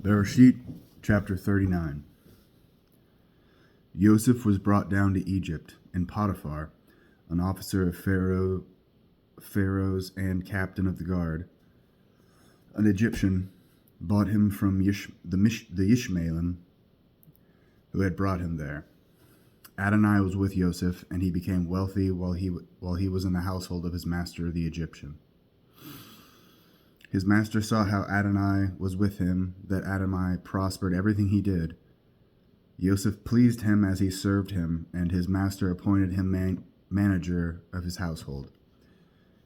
Bereshit, chapter 39. Yosef was brought down to Egypt, and Potifar, an officer of Pharaoh's and captain of the guard, an Egyptian, bought him from the Ishmaelim who had brought him there. Adonai was with Yosef, and he became wealthy while he was in the household of his master the Egyptian. His master saw how Adonai was with him, that Adonai prospered everything he did. Yosef pleased him as he served him, and his master appointed him manager of his household.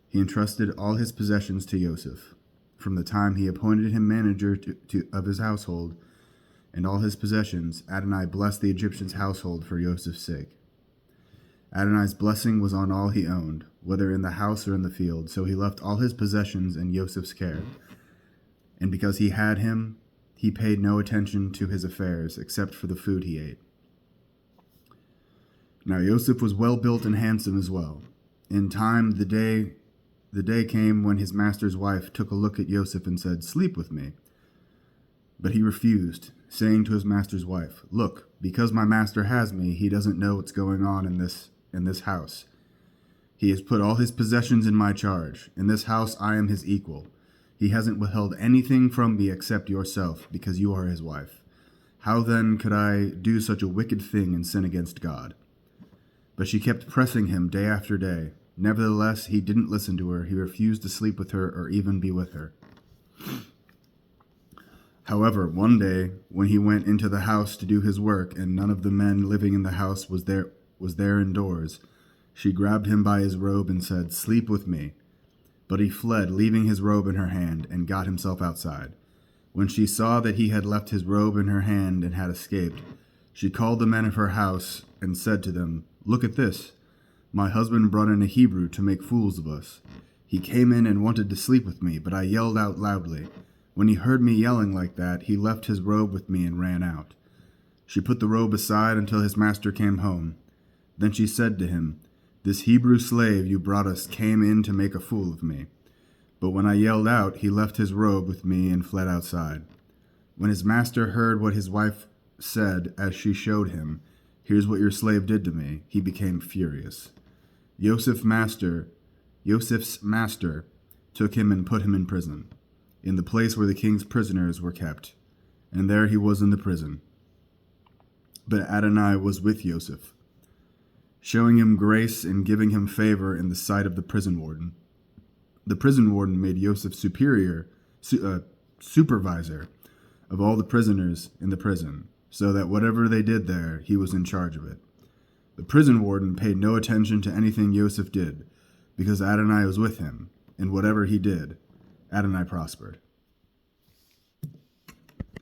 He entrusted all his possessions to Yosef. From the time he appointed him manager of his household and all his possessions, Adonai blessed the Egyptian's household for Yosef's sake. Adonai's blessing was on all he owned, whether in the house or in the field, so he left all his possessions in Yosef's care. And because he had him, he paid no attention to his affairs, except for the food he ate. Now Yosef was well built and handsome as well. In time the day came when his master's wife took a look at Yosef and said, "Sleep with me." But he refused, saying to his master's wife, "Look, because my master has me, he doesn't know what's going on in this house. He has put all his possessions in my charge. In this house I am his equal. He hasn't withheld anything from me except yourself, because you are his wife. How then could I do such a wicked thing and sin against God?" But she kept pressing him day after day. Nevertheless, he didn't listen to her. He refused to sleep with her or even be with her. However, one day, when he went into the house to do his work, and none of the men living in the house was there indoors, she grabbed him by his robe and said, "Sleep with me." But he fled, leaving his robe in her hand, and got himself outside. When she saw that he had left his robe in her hand and had escaped, she called the men of her house and said to them, "Look at this. My husband brought in a Hebrew to make fools of us. He came in and wanted to sleep with me, but I yelled out loudly. When he heard me yelling like that, he left his robe with me and ran out." She put the robe aside until his master came home. Then she said to him, "This Hebrew slave you brought us came in to make a fool of me. But when I yelled out, he left his robe with me and fled outside." When his master heard what his wife said as she showed him, "Here's what your slave did to me," he became furious. Yosef's master took him and put him in prison, in the place where the king's prisoners were kept, and there he was in the prison. But Adonai was with Yosef, showing him grace and giving him favor in the sight of the prison warden. The prison warden made Yosef supervisor of all the prisoners in the prison, so that whatever they did there, he was in charge of it. The prison warden paid no attention to anything Yosef did, because Adonai was with him, and whatever he did, Adonai prospered.